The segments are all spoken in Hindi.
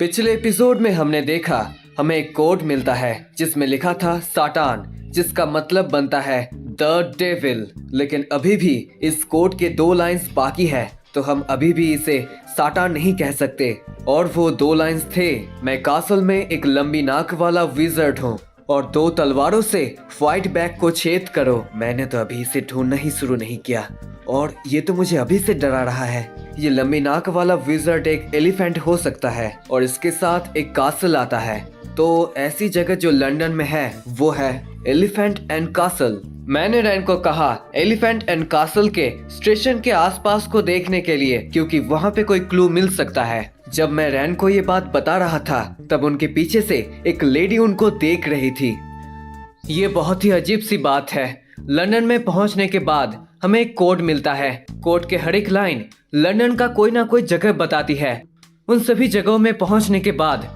पिछले एपिसोड में हमने देखा हमें एक कोड मिलता है जिसमें लिखा था साटान, जिसका मतलब बनता है द डेविल। लेकिन अभी भी इस कोड के 2 लाइंस बाकी है, तो हम अभी भी इसे साटान नहीं कह सकते। और वो 2 लाइंस थे, मैं कासल में एक लंबी नाक वाला विज़र्ड हूँ और 2 तलवारों से व्हाइट बैग को छेद करो। मैंने तो अभी इसे ढूंढना ही शुरू नहीं किया और ये तो मुझे अभी से डरा रहा है। ये लंबी नाक वाला विज़र्ड एक एलिफेंट हो सकता है और इसके साथ एक कासल आता है। तो ऐसी जगह जो लंदन में है वो है एलिफेंट एंड कासल। मैंने रैन को कहा एलिफेंट एंड कासल के स्टेशन के आसपास को देखने के लिए, क्योंकि वहाँ पे कोई क्लू मिल सकता है। जब मैं रैन को ये बात बता रहा था तब उनके पीछे से एक लेडी उनको देख रही थी। ये बहुत ही अजीब सी बात है। लंदन में पहुंचने के बाद हमें एक कोड मिलता है। कोड के हर एक लाइन लंदन का कोई ना कोई जगह बताती है। उन सभी जगहों में पहुंचने के बाद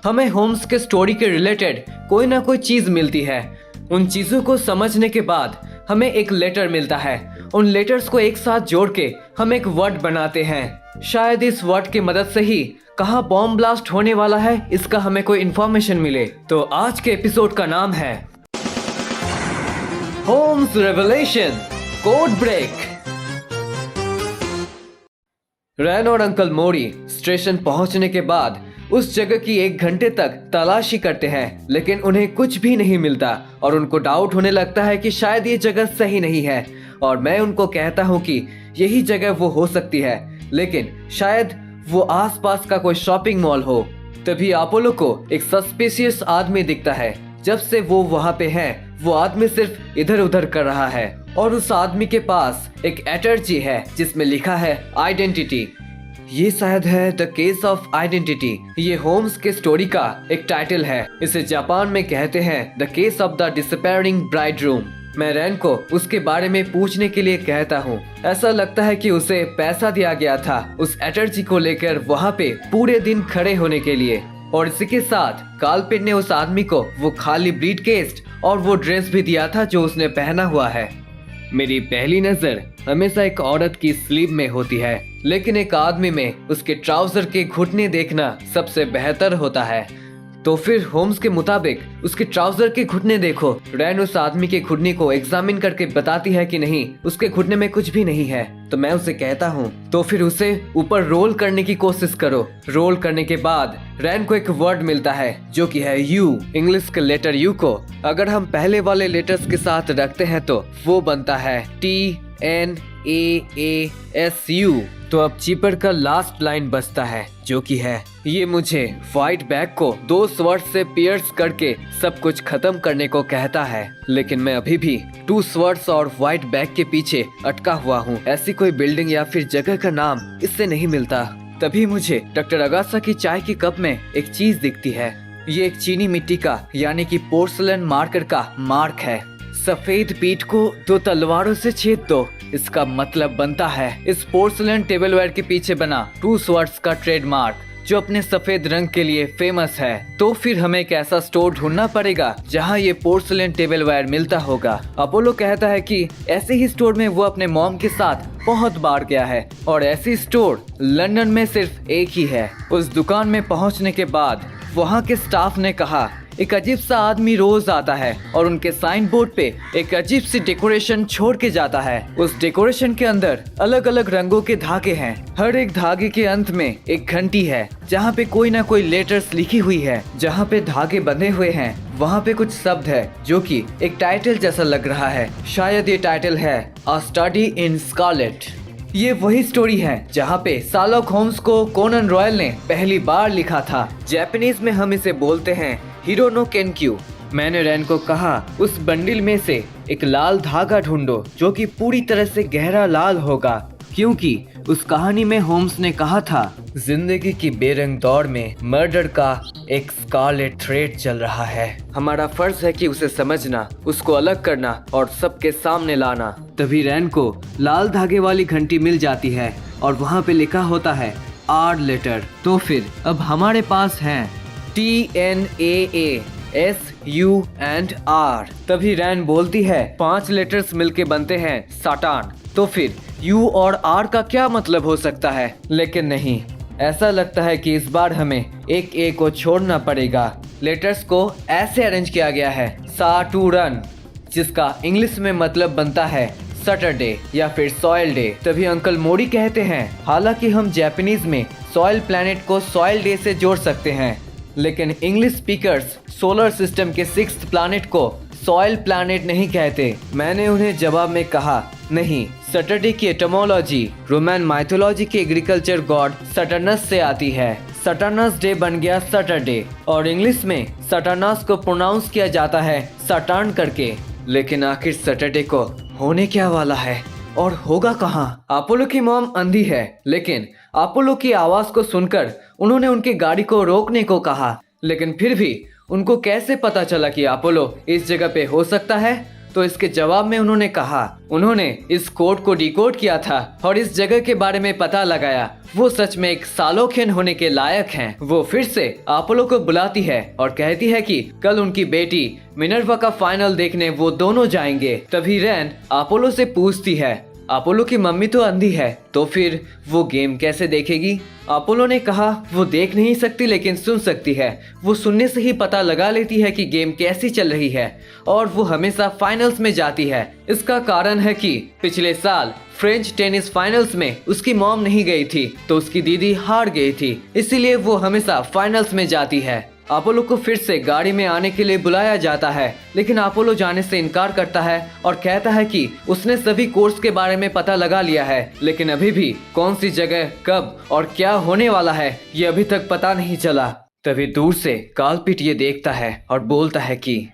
हमें होम्स के स्टोरी के रिलेटेड कोई ना कोई चीज मिलती है। उन चीजों को समझने के बाद हमें एक लेटर मिलता है। उन लेटर्स को एक साथ जोड़ के हम एक वर्ड बनाते हैं। शायद इस वर्ड की मदद से ही कहाँ बॉम्ब ब्लास्ट होने वाला है इसका हमें कोई इंफॉर्मेशन मिले। तो आज के एपिसोड का नाम है होम्स रेवलेशन कोड ब्रेक। रैन और अंकल मोरी स्टेशन पहुंचने के बाद उस जगह की 1 घंटे तक तलाशी करते हैं, लेकिन उन्हें कुछ भी नहीं मिलता और उनको डाउट होने लगता है कि शायद ये जगह सही नहीं है। और मैं उनको कहता हूँ कि यही जगह वो हो सकती है, लेकिन शायद वो आसपास का कोई शॉपिंग मॉल हो। तभी अपोलो को एक सस्पिशियस आदमी दिखता है। जब से वो वहाँ पे है वो आदमी सिर्फ इधर उधर कर रहा है और उस आदमी के पास एक एटर्जी है जिसमें लिखा है आइडेंटिटी। ये शायद है द केस ऑफ आइडेंटिटी। ये होम्स के स्टोरी का एक टाइटल है। इसे जापान में कहते हैं the case of the disappearing bridegroom. मैं रैन को उसके बारे में पूछने के लिए कहता हूँ। ऐसा लगता है कि उसे पैसा दिया गया था उस एटर्जी को लेकर वहाँ पे पूरे दिन खड़े होने के लिए। और इसी के साथ कालपिन ने उस आदमी को वो खाली ब्रीफकेस और वो ड्रेस भी दिया था जो उसने पहना हुआ है। मेरी पहली नजर हमेशा एक औरत की स्लीव में होती है, लेकिन एक आदमी में उसके ट्राउजर के घुटने देखना सबसे बेहतर होता है। तो फिर होम्स के मुताबिक उसके ट्राउजर के घुटने देखो। रैन उस आदमी के घुटने को एग्जामिन करके बताती है कि नहीं, उसके घुटने में कुछ भी नहीं है। तो मैं उसे कहता हूँ तो फिर उसे ऊपर रोल करने की कोशिश करो। रोल करने के बाद रैन को एक वर्ड मिलता है जो कि है यू। इंग्लिश के लेटर यू को अगर हम पहले वाले लेटर्स के साथ रखते हैं तो वो बनता है TNAASU। तो अब चीपर का लास्ट लाइन बचता है जो कि है ये मुझे व्हाइट बैग को 2 स्वर्ड से पियर्स करके सब कुछ खत्म करने को कहता है। लेकिन मैं अभी भी 2 स्वर्ड्स और व्हाइट बैग के पीछे अटका हुआ हूँ। ऐसी कोई बिल्डिंग या फिर जगह का नाम इससे नहीं मिलता। तभी मुझे डॉक्टर अगासा की चाय की कप में एक चीज दिखती है। ये एक चीनी मिट्टी का यानी कि पोर्सलन मार्कर का मार्क है। सफेद पीठ को 2 तलवारों से छेद दो। इसका मतलब बनता है इस पोर्सलन टेबलवेयर के पीछे बना 2 स्वर्ड्स का ट्रेडमार्क जो अपने सफेद रंग के लिए फेमस है। तो फिर हमें एक ऐसा स्टोर ढूंढना पड़ेगा जहां ये पोर्सलन टेबलवेयर मिलता होगा। अपोलो कहता है कि ऐसे ही स्टोर में वो अपने मॉम के साथ बहुत बार गया है और ऐसी स्टोर लंदन में सिर्फ एक ही है। उस दुकान में पहुंचने के बाद वहां के स्टाफ ने कहा एक अजीब सा आदमी रोज आता है और उनके साइन बोर्ड पे एक अजीब सी डेकोरेशन छोड़ के जाता है। उस डेकोरेशन के अंदर अलग अलग रंगों के धागे हैं। हर एक धागे के अंत में एक घंटी है जहाँ पे कोई ना कोई लेटर्स लिखी हुई है। जहाँ पे धागे बंधे हुए हैं वहाँ पे कुछ शब्द है जो कि एक टाइटल जैसा लग रहा है। शायद ये टाइटल है अ स्टडी इन स्कारलेट। ये वही स्टोरी है जहाँ पे शार्लक होम्स को कोनन रॉयल ने पहली बार लिखा था। जापानीज में हम इसे बोलते हैं हीरो नो केनक्यू। मैंने रैन को कहा उस बंडल में से एक लाल धागा ढूंढो जो कि पूरी तरह से गहरा लाल होगा, क्योंकि उस कहानी में होम्स ने कहा था जिंदगी की बेरंग दौड़ में मर्डर का एक स्कारलेट थ्रेड चल रहा है। हमारा फर्ज है कि उसे समझना, उसको अलग करना और सबके सामने लाना। तभी रैन को लाल धागे वाली घंटी मिल जाती है और वहाँ पे लिखा होता है आर लेटर। तो फिर अब हमारे पास है TNAASU एंड R। तभी रैन बोलती है 5 लेटर्स मिलके बनते हैं साटान। तो फिर U और R का क्या मतलब हो सकता है? लेकिन नहीं, ऐसा लगता है कि इस बार हमें एक ए को छोड़ना पड़ेगा। लेटर्स को ऐसे अरेंज किया गया है साटूरन, जिसका इंग्लिश में मतलब बनता है सैटरडे या फिर सॉइल डे। तभी अंकल मोरी कहते हैं, हालांकि हम जापानीज में सॉइल प्लैनेट को सॉइल डे से जोड़ सकते हैं, लेकिन इंग्लिश स्पीकर्स सोलर सिस्टम के 6th प्लैनेट को सॉइल प्लैनेट नहीं कहते। मैंने उन्हें जवाब में कहा, नहीं, सैटरडे की एटमोलॉजी रोमन माइथोलॉजी के एग्रीकल्चर गॉड सटर्नस से आती है। सटर्नस डे बन गया सैटरडे, और इंग्लिश में सटर्नस को प्रोनाउंस किया जाता है सटर्न करके। लेकिन आखिर सैटरडे को होने क्या वाला है और होगा कहाँ? अपोलो की मॉम अंधी है, लेकिन अपोलो की आवाज को सुनकर उन्होंने उनकी गाड़ी को रोकने को कहा, लेकिन फिर भी उनको कैसे पता चला कि अपोलो इस जगह पे हो सकता है? तो इसके जवाब में उन्होंने कहा, उन्होंने इस कोड को डिकोड किया था और इस जगह के बारे में पता लगाया। वो सच में एक सालोखियन होने के लायक हैं। वो फिर से अपोलो को बुलाती है और कहती है कि कल उनकी बेटी मिनर्वा का फाइनल देखने वो दोनों जाएंगे। तभी रैन अपोलो से पूछती है, अपोलो की मम्मी तो अंधी है, तो फिर वो गेम कैसे देखेगी? अपोलो ने कहा, वो देख नहीं सकती लेकिन सुन सकती है। वो सुनने से ही पता लगा लेती है कि गेम कैसी चल रही है, और वो हमेशा फाइनल्स में जाती है। इसका कारण है कि पिछले साल फ्रेंच टेनिस फाइनल्स में उसकी मॉम नहीं गई थी, तो उसकी दीदी हार गई थी, इसीलिए वो हमेशा फाइनल्स में जाती है। अपोलो को फिर से गाड़ी में आने के लिए बुलाया जाता है, लेकिन अपोलो जाने से इनकार करता है और कहता है कि उसने सभी कोर्स के बारे में पता लगा लिया है, लेकिन अभी भी कौन सी जगह, कब और क्या होने वाला है ये अभी तक पता नहीं चला। तभी दूर से कालपिट ये देखता है और बोलता है कि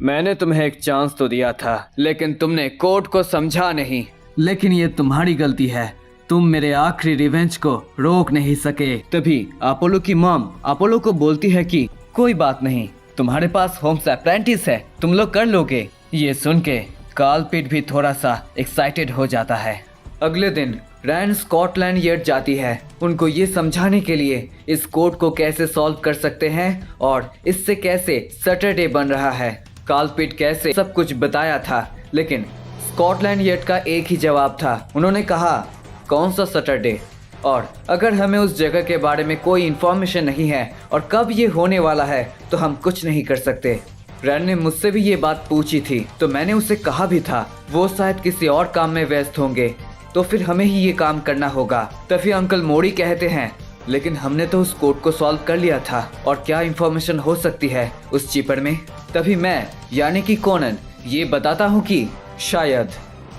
मैंने तुम्हें एक चांस तो दिया था, लेकिन तुमने कोड को समझा नहीं। लेकिन ये तुम्हारी गलती है, तुम मेरे आखिरी रिवेंज को रोक नहीं सके। तभी अपोलो की मॉम अपोलो को बोलती है कि कोई बात नहीं, तुम्हारे पास होम्स अप्रेंटिस है, तुम लोग कर लोगे। ये सुन के कालपिट भी थोड़ा सा एक्साइटेड हो जाता है। अगले दिन रैन स्कॉटलैंड यार्ड जाती है, उनको ये समझाने के लिए इस कोड को कैसे सॉल्व कर सकते हैं और इससे कैसे सैटरडे बन रहा है। कालपिट कैसे सब कुछ बताया था, लेकिन स्कॉटलैंड यार्ड का एक ही जवाब था। उन्होंने कहा, कौन सा सैटरडे? और अगर हमें उस जगह के बारे में कोई इन्फॉर्मेशन नहीं है और कब ये होने वाला है, तो हम कुछ नहीं कर सकते। रैन ने मुझसे भी ये बात पूछी थी, तो मैंने उसे कहा भी था वो शायद किसी और काम में व्यस्त होंगे, तो फिर हमें ही ये काम करना होगा। तभी अंकल मोरी कहते हैं, लेकिन हमने तो उस कोड को सॉल्व कर लिया था, और क्या इन्फॉर्मेशन हो सकती है उस चीपर में? तभी मैं यानी कि कोनन ये बताता हूँ कि शायद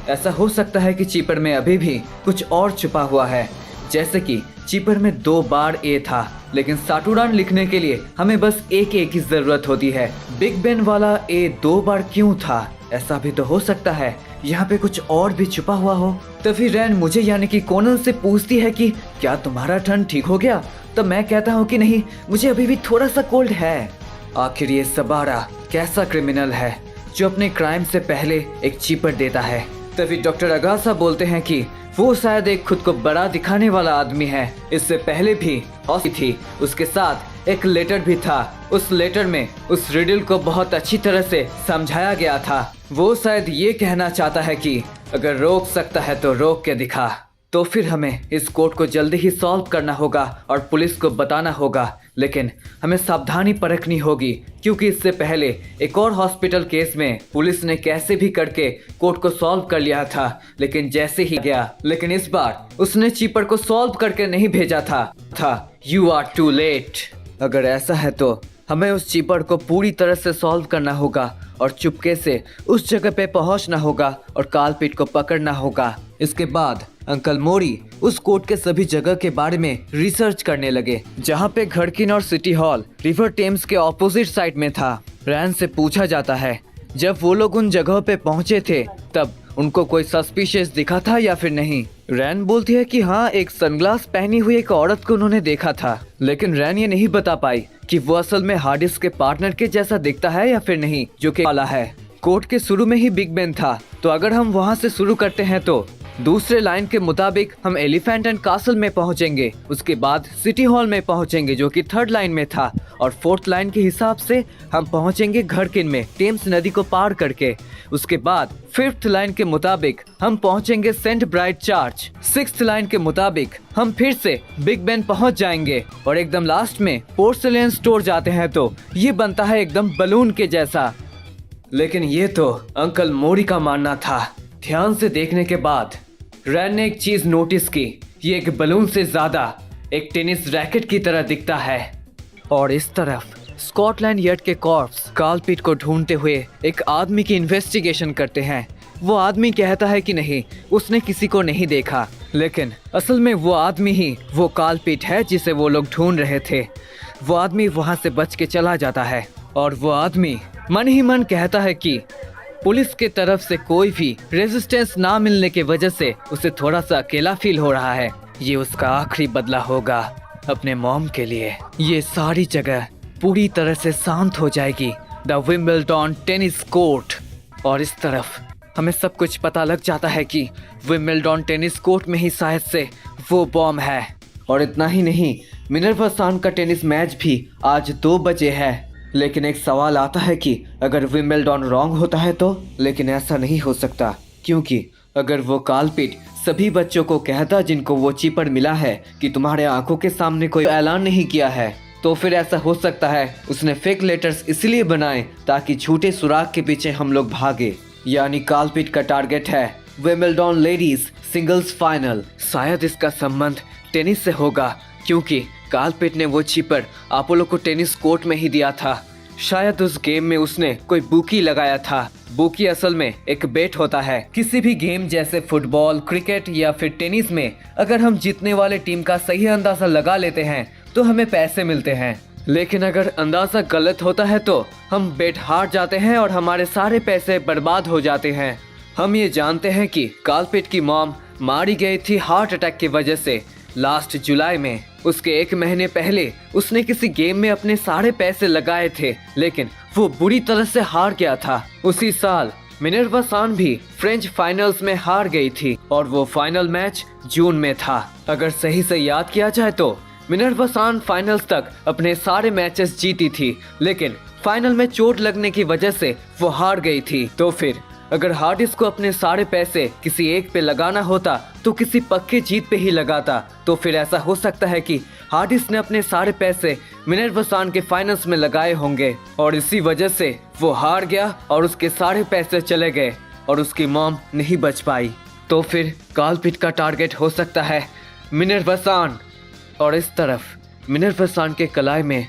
ऐसा हो सकता है कि चीपर में अभी भी कुछ और छुपा हुआ है, जैसे कि चीपर में 2 बार ए था, लेकिन साटूरान लिखने के लिए हमें बस एक ए की जरूरत होती है। बिग बेन वाला ए 2 बार क्यों था? ऐसा भी तो हो सकता है यहाँ पे कुछ और भी छुपा हुआ हो। तभी रैन मुझे यानी कि कोनन से पूछती है कि क्या तुम्हारा ठंड ठीक हो गया? तो मैं कहता हूँ कि नहीं, मुझे अभी भी थोड़ा सा कोल्ड है। आखिर ये सबारा कैसा क्रिमिनल है जो अपने क्राइम से पहले एक चीपर देता है? तभी डॉक्टर अगासा बोलते हैं कि वो शायद एक खुद को बड़ा दिखाने वाला आदमी है। इससे पहले भी हॉस्टी थी, उसके साथ एक लेटर भी था। उस लेटर में उस रिडल को बहुत अच्छी तरह से समझाया गया था। वो शायद ये कहना चाहता है कि अगर रोक सकता है तो रोक के दिखा। तो फिर हमें इस कोड को जल्दी ही सॉल्व करना होगा और पुलिस को बताना होगा, लेकिन हमें सावधानी परखनी होगी, क्योंकि इससे पहले एक और हॉस्पिटल केस में पुलिस ने कैसे भी करके कोड को सॉल्व कर लिया था, लेकिन जैसे ही गया, लेकिन इस बार उसने चीपर को सॉल्व करके नहीं भेजा था। You are too late. अगर ऐसा है तो हमें उस चीपर को पूरी तरह से सॉल्व करना होगा और चुपके से उस जगह पे पहुंचना होगा और कालपिट को पकड़ना होगा। इसके बाद अंकल मोरी उस कोर्ट के सभी जगह के बारे में रिसर्च करने लगे, जहाँ पे घड़किन और सिटी हॉल रिवर टेम्स के ऑपोजिट साइड में था। रैन से पूछा जाता है, जब वो लोग उन जगहों पे पहुंचे थे तब उनको कोई सस्पिशियस दिखा था या फिर नहीं? रैन बोलती है कि हाँ, एक सनग्लास पहनी हुई एक औरत को उन्होंने देखा था, लेकिन रैन ये नहीं बता पाई कि वो असल में हार्डिस के पार्टनर के जैसा दिखता है या फिर नहीं, जो कि वाला है। कोर्ट के शुरू में ही बिग बेन था, तो अगर हम वहाँ से शुरू करते हैं तो दूसरे लाइन के मुताबिक हम एलिफेंट एंड कासल में पहुंचेंगे, उसके बाद सिटी हॉल में पहुंचेंगे जो कि थर्ड लाइन में था, और फोर्थ लाइन के हिसाब से हम पहुंचेंगे घड़किन में टेम्स नदी को पार करके। उसके बाद फिफ्थ लाइन के मुताबिक हम पहुंचेंगे Saint Bright Church. Sixth line के मुताबिक हम फिर से बिग बेन पहुंच जाएंगे और एकदम लास्ट में पोर्सलेन स्टोर जाते हैं तो ये बनता है एकदम बलून के जैसा। लेकिन ये तो अंकल मोरी का मानना था। ध्यान से देखने के बाद रैन ने एक चीज नोटिस की, ये एक बलून से ज्यादा एक टेनिस रैकेट की तरह दिखता है। और इस तरफ स्कॉटलैंड यार्ड के कॉर्प्स कार्ल पिट को ढूंढते हुए एक आदमी की इन्वेस्टिगेशन करते हैं। वो आदमी कहता है कि नहीं, उसने किसी को नहीं देखा, लेकिन असल में वो आदमी ही वो कार्ल पिट है जिसे वो लोग ढूंढ रहे थे। वो आदमी वहां से बच के चला जाता है और वो आदमी मन ही मन कहता है कि पुलिस के तरफ से कोई भी रेजिस्टेंस ना मिलने की वजह से उसे थोड़ा सा अकेला फील हो रहा है। ये उसका आखिरी बदला होगा अपने मॉम के लिए। ये सारी जगह पूरी तरह से शांत हो जाएगी, द विंबलडन टेनिस कोर्ट। और इस तरफ हमें सब कुछ पता लग जाता है कि विंबलडन टेनिस कोर्ट में ही शायद से वो बॉम्ब है। और इतना ही नहीं, मिनर्वा सान का टेनिस मैच भी आज 2 बजे है। लेकिन एक सवाल आता है कि अगर विंबलडन रॉन्ग होता है तो, लेकिन ऐसा नहीं हो सकता, क्योंकि अगर वो कार्ल पिट सभी बच्चों को कहता जिनको वो चीपर मिला है कि तुम्हारे आंखों के सामने कोई ऐलान नहीं किया है, तो फिर ऐसा हो सकता है उसने फेक लेटर्स इसलिए बनाए ताकि झूठे सुराग के पीछे हम लोग भागे। यानी कार्ल पिट का टारगेट है विंबलडन लेडीज सिंगल्स फाइनल। शायद इसका संबंध टेनिस से होगा, क्योंकि कार्ल पिट ने वो चीपर अपोलो को टेनिस कोर्ट में ही दिया था। शायद उस गेम में उसने कोई बुकी लगाया था। बुकी असल में एक बेट होता है। किसी भी गेम जैसे फुटबॉल, क्रिकेट या फिर टेनिस में अगर हम जीतने वाले टीम का सही अंदाजा लगा लेते हैं तो हमें पैसे मिलते हैं, लेकिन अगर अंदाजा गलत होता है तो हम बेट हार जाते हैं और हमारे सारे पैसे बर्बाद हो जाते हैं। हम ये जानते हैं कि कार्ल पिट की मॉम मारी गई थी हार्ट अटैक की वजह से लास्ट जुलाई में। उसके 1 महीने पहले उसने किसी गेम में अपने सारे पैसे लगाए थे, लेकिन वो बुरी तरह से हार गया था। उसी साल मिनर्वा सान भी फ्रेंच फाइनल्स में हार गई थी और वो फाइनल मैच जून में था। अगर सही से याद किया जाए तो मिनर्वा सान फाइनल्स तक अपने सारे मैचेस जीती थी, लेकिन फाइनल में चोट लगने की वजह से वो हार गई थी। तो फिर अगर हार्डिस को अपने सारे पैसे किसी एक पे लगाना होता तो किसी पक्के जीत पे ही लगाता। तो फिर ऐसा हो सकता है कि हार्डिस ने अपने सारे पैसे मिनर्वा सान के फाइनल्स में लगाए होंगे और इसी वजह से वो हार गया और उसके सारे पैसे चले गए और उसकी मॉम नहीं बच पाई। तो फिर कार्ल पिट का टारगेट हो सकता है मिनर्वा सान। और इस तरफ मिनर्वा सान के कलाई में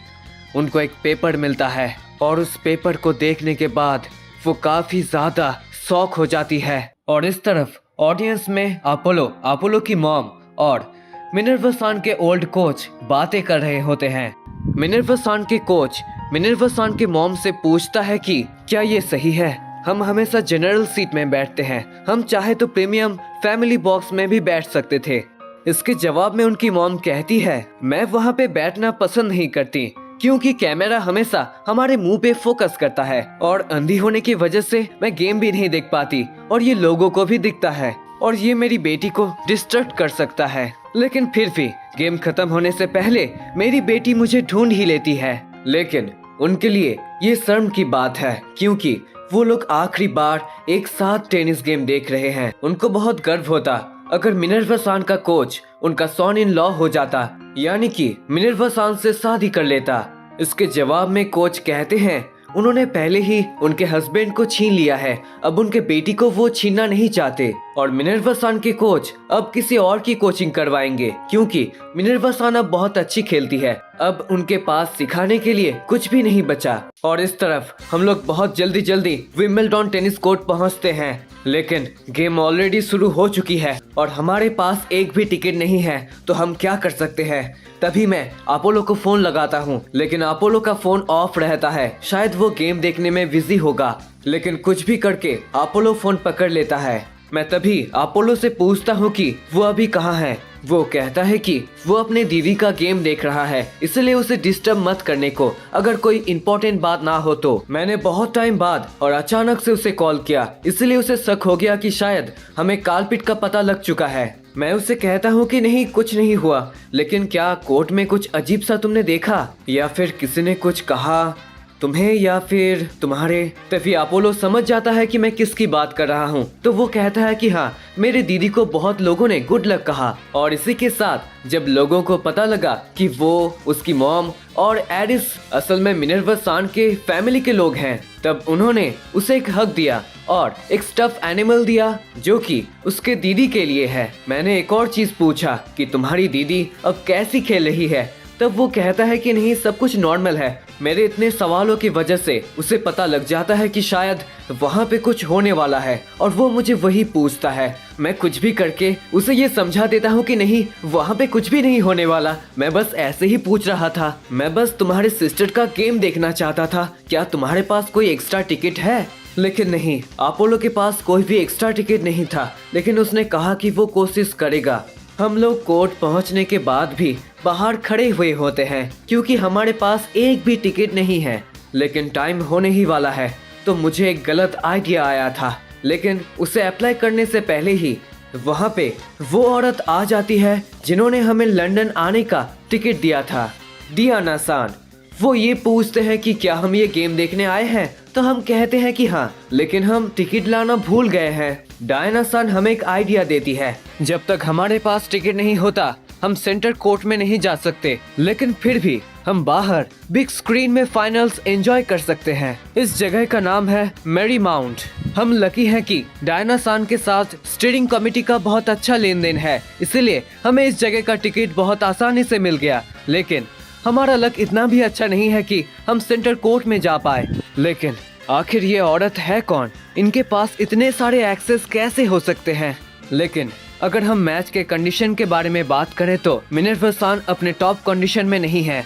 उनको एक पेपर मिलता है और उस पेपर को देखने के बाद वो काफी ज्यादा शॉक हो जाती है। और इस तरफ ऑडियंस में अपोलो की मॉम और मिनर्वा सान के ओल्ड कोच बातें कर रहे होते हैं। मिनर्वा सान के कोच मिनर्वा सान के मॉम से पूछता है कि क्या ये सही है, हम हमेशा जनरल सीट में बैठते हैं, हम चाहे तो प्रीमियम फैमिली बॉक्स में भी बैठ सकते थे। इसके जवाब में उनकी मॉम कहती है, मैं वहाँ पे बैठना पसंद नहीं करती क्योंकि कैमरा हमेशा हमारे मुंह पे फोकस करता है और अंधी होने की वजह से मैं गेम भी नहीं देख पाती और ये लोगों को भी दिखता है और ये मेरी बेटी को डिस्ट्रैक्ट कर सकता है। लेकिन फिर भी गेम खत्म होने से पहले मेरी बेटी मुझे ढूंढ ही लेती है। लेकिन उनके लिए ये शर्म की बात है क्योंकि वो लोग आखिरी बार एक साथ टेनिस गेम देख रहे हैं। उनको बहुत गर्व होता अगर मिनर्वा सान का कोच उनका सॉन इन लॉ हो जाता, यानी कि मिनर्वा सान से शादी कर लेता। इसके जवाब में कोच कहते हैं उन्होंने पहले ही उनके हस्बैंड को छीन लिया है, अब उनके बेटी को वो छीनना नहीं चाहते और मिनर्वा सान के कोच अब किसी और की कोचिंग करवाएंगे क्योंकि मिनर्वा सान अब बहुत अच्छी खेलती है। अब उनके पास सिखाने के लिए कुछ भी नहीं बचा। और इस तरफ हम लोग बहुत जल्दी विंबलडन टेनिस कोर्ट पहुंचते हैं, लेकिन गेम ऑलरेडी शुरू हो चुकी है और हमारे पास एक भी टिकट नहीं है। तो हम क्या कर सकते हैं? तभी मैं अपोलो को फोन लगाता हूँ, लेकिन अपोलो का फोन ऑफ रहता है। शायद वो गेम देखने में बिजी होगा, लेकिन कुछ भी करके अपोलो फोन पकड़ लेता है। मैं तभी अपोलो से पूछता हूँ कि वो अभी कहाँ है। वो कहता है कि वो अपने दीदी का गेम देख रहा है, इसलिए उसे डिस्टर्ब मत करने को, अगर कोई इम्पोर्टेंट बात ना हो तो। मैंने बहुत टाइम बाद और अचानक से उसे कॉल किया, इसलिए उसे शक हो गया कि शायद हमें कालपिट का पता लग चुका है। मैं उसे कहता हूँ कि नहीं, कुछ नहीं हुआ, लेकिन क्या कोर्ट में कुछ अजीब सा तुमने देखा या फिर किसी ने कुछ कहा तुम्हें या फिर तुम्हारे। तभी अपोलो समझ जाता है कि मैं किसकी बात कर रहा हूँ, तो वो कहता है कि हाँ, मेरे दीदी को बहुत लोगों ने गुड लक कहा। और इसी के साथ जब लोगों को पता लगा कि वो, उसकी मॉम और एरिस असल में मिनर्वा सान के फैमिली के लोग हैं, तब उन्होंने उसे एक हक दिया और एक स्टफ एनिमल दिया जो कि उसके दीदी के लिए है। मैंने एक और चीज पूछा कि तुम्हारी दीदी अब कैसी खेल रही है, तब वो कहता है कि नहीं, सब कुछ नॉर्मल है। मेरे इतने सवालों की वजह से उसे पता लग जाता है कि शायद वहाँ पे कुछ होने वाला है और वो मुझे वही पूछता है। मैं कुछ भी करके उसे ये समझा देता हूँ कि नहीं, वहाँ पे कुछ भी नहीं होने वाला, मैं बस ऐसे ही पूछ रहा था, मैं बस तुम्हारे सिस्टर का गेम देखना चाहता था, क्या तुम्हारे पास कोई एक्स्ट्रा टिकट है। लेकिन नहीं, अपोलो के पास कोई भी एक्स्ट्रा टिकट नहीं था, लेकिन उसने कहा कि वो कोशिश करेगा। हम लोग कोर्ट पहुंचने के बाद भी बाहर खड़े हुए होते हैं क्योंकि हमारे पास एक भी टिकट नहीं है, लेकिन टाइम होने ही वाला है। तो मुझे एक गलत आइडिया आया था, लेकिन उसे अप्लाई करने से पहले ही वहाँ पे वो औरत आ जाती है जिन्होंने हमें लंदन आने का टिकट दिया था, डियाना सान। वो ये पूछते हैं कि क्या हम ये गेम देखने आए हैं, तो हम कहते हैं कि हाँ, लेकिन हम टिकट लाना भूल गए हैं। डायना सान हमें एक आइडिया देती है, जब तक हमारे पास टिकट नहीं होता हम सेंटर कोर्ट में नहीं जा सकते, लेकिन फिर भी हम बाहर बिग स्क्रीन में फाइनल्स एंजॉय कर सकते हैं। इस जगह का नाम है मैरी माउंट। हम लकी हैं कि डायना सान के साथ स्टीयरिंग कमेटी का बहुत अच्छा लेन देन है, इसलिए हमें इस जगह का टिकट बहुत आसानी से मिल गया। लेकिन हमारा लक इतना भी अच्छा नहीं है कि हम सेंटर कोर्ट में जा पाए। लेकिन आखिर ये औरत है कौन, इनके पास इतने सारे एक्सेस कैसे हो सकते हैं। लेकिन अगर हम मैच के कंडीशन के बारे में बात करें तो मिनर्वा सान अपने टॉप कंडीशन में नहीं है।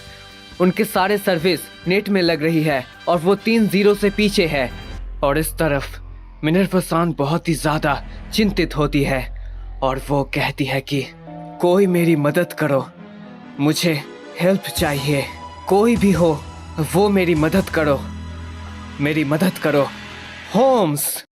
उनके सारे सर्विस नेट में लग रही है और वो 3-0 से पीछे है। और इस तरफ मिनर्वा सान बहुत ही ज्यादा चिंतित होती है और वो कहती है कि कोई मेरी मदद करो, मुझे हेल्प चाहिए, कोई भी हो वो मेरी मदद करो, मेरी मदद करो, होम्स।